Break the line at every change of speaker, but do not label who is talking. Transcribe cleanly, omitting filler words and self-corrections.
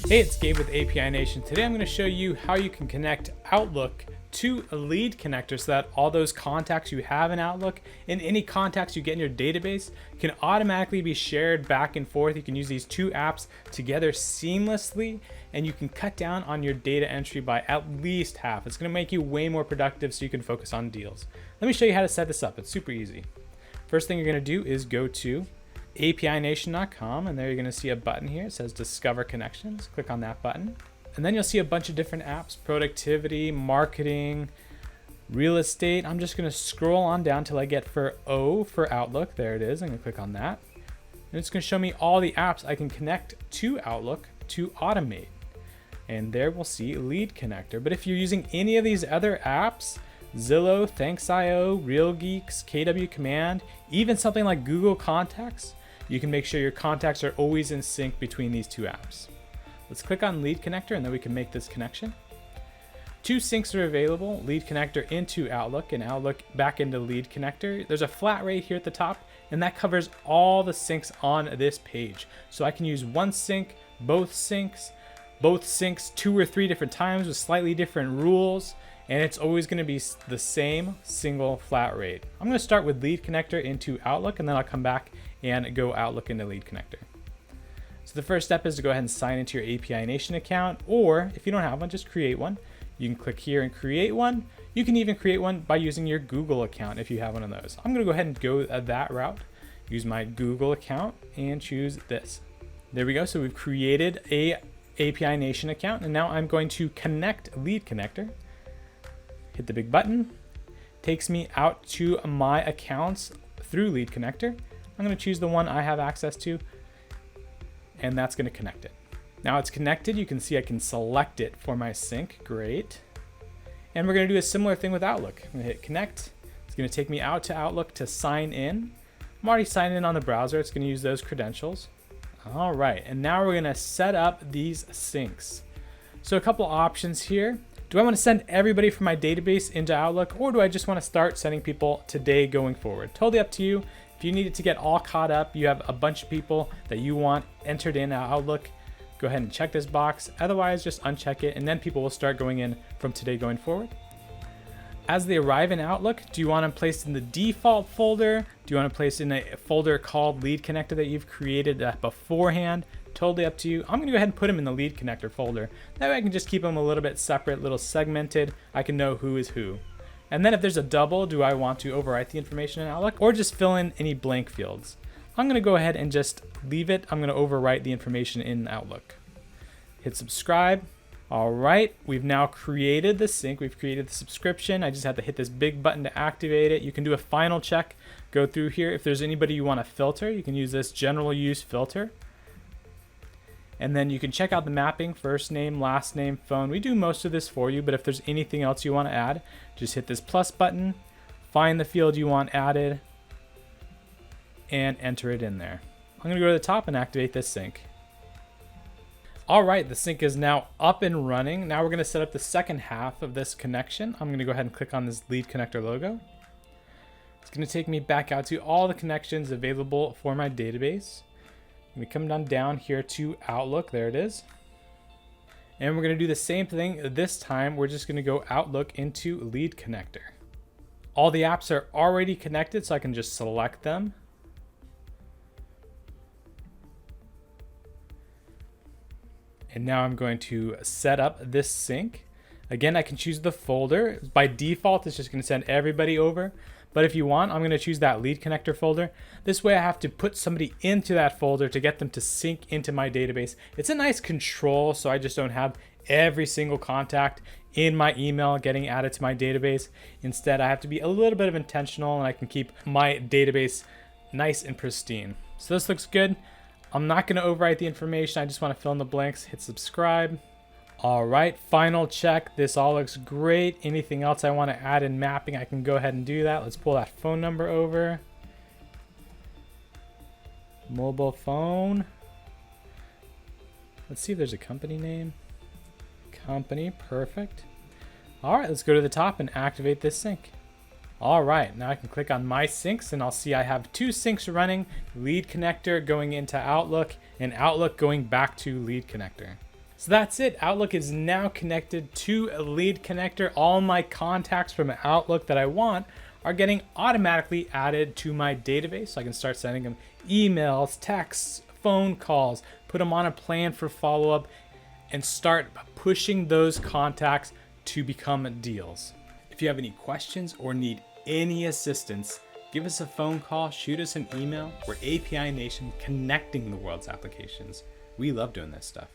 Hey, it's Gabe with API Nation. Today I'm going to show you how you can connect Outlook to a LeadConnector so that all those contacts you have in Outlook and any contacts you get in your database can automatically be shared back and forth. You can use these two apps together seamlessly, and you can cut down on your data entry by at least half. It's going to make you way more productive so you can focus on deals. Let me show you how to set this up. It's super easy. First thing you're going to do is go to apination.com, and there you're going to see a button here. It says Discover Connections. Click on that button. And then you'll see a bunch of different apps: productivity, marketing, real estate. I'm just going to scroll on down till I get for O for Outlook. There it is. I'm going to click on that. And it's going to show me all the apps I can connect to Outlook to automate. And there we'll see LeadConnector. But if you're using any of these other apps, Zillow, Thanks.io, Real Geeks, KW Command, even something like Google Contacts, you can make sure your contacts are always in sync between these two apps. Let's click on LeadConnector, and then we can make this connection. Two syncs are available: LeadConnector into Outlook and Outlook back into LeadConnector. There's a flat rate here at the top, and that covers all the syncs on this page. So I can use one sync, both syncs 2 or 3 different times with slightly different rules, and it's always going to be the same single flat rate. I'm going to start with LeadConnector into Outlook, and then I'll come back and go Outlook into LeadConnector. So the first step is to go ahead and sign into your API Nation account, or if you don't have one, just create one. You can click here and create one. You can even create one by using your Google account if you have one of those. I'm going to go ahead and go that route. Use my Google account and choose this. There we go. So we've created a API Nation account, and now I'm going to connect LeadConnector. Hit the big button. Takes me out to my accounts through LeadConnector. I'm going to choose the one I have access to, and that's going to connect it. Now it's connected. You can see I can select it for my sync. Great. And we're going to do a similar thing with Outlook. I'm going to hit connect. It's going to take me out to Outlook to sign in. I'm already signed in on the browser. It's going to use those credentials. All right, and now we're going to set up these syncs. So a couple options here. Do I want to send everybody from my database into Outlook, or do I just want to start sending people today going forward? Totally up to you. If you need it to get all caught up, you have a bunch of people that you want entered in Outlook, go ahead and check this box. Otherwise, just uncheck it, and then people will start going in from today going forward. As they arrive in Outlook, do you want them placed in the default folder? Do you want to place in a folder called LeadConnector that you've created beforehand? Totally up to you. I'm going to go ahead and put them in the LeadConnector folder. That way I can just keep them a little bit separate, a little segmented. I can know who is who. And then if there's a double, do I want to overwrite the information in Outlook or just fill in any blank fields? I'm going to go ahead and just leave it. I'm going to overwrite the information in Outlook. Hit subscribe. All right, we've now created the sync. We've created the subscription. I just have to hit this big button to activate it. You can do a final check. Go through here. If there's anybody you want to filter, you can use this general use filter. And then you can check out the mapping: first name, last name, phone. We do most of this for you, but if there's anything else you want to add, just hit this plus button, find the field you want added, and enter it in there. I'm going to go to the top and activate this sync. All right, the sync is now up and running. Now we're going to set up the second half of this connection. I'm going to go ahead and click on this LeadConnector logo. It's going to take me back out to all the connections available for my database. We come down here to Outlook. There it is. And we're going to do the same thing this time. We're just going to go Outlook into LeadConnector. All the apps are already connected, so I can just select them. And now I'm going to set up this sync. Again, I can choose the folder. By default, it's just going to send everybody over. But if you want, I'm going to choose that LeadConnector folder. This way I have to put somebody into that folder to get them to sync into my database. It's a nice control, so I just don't have every single contact in my email getting added to my database. Instead, I have to be a little bit of intentional, and I can keep my database nice and pristine. So this looks good. I'm not going to overwrite the information. I just want to fill in the blanks. Hit subscribe. All right, final check. This all looks great. Anything else I want to add in mapping, I can go ahead and do that. Let's pull that phone number over. Mobile phone. Let's see if there's a company name. Company, perfect. All right, let's go to the top and activate this sync. All right, now I can click on my syncs, and I'll see I have 2 syncs running: LeadConnector going into Outlook and Outlook going back to LeadConnector. So that's it. Outlook is now connected to a Lead Connector. All my contacts from Outlook that I want are getting automatically added to my database. So I can start sending them emails, texts, phone calls, put them on a plan for follow-up, and start pushing those contacts to become deals. If you have any questions or need any assistance, give us a phone call, shoot us an email. We're API Nation, connecting the world's applications. We love doing this stuff.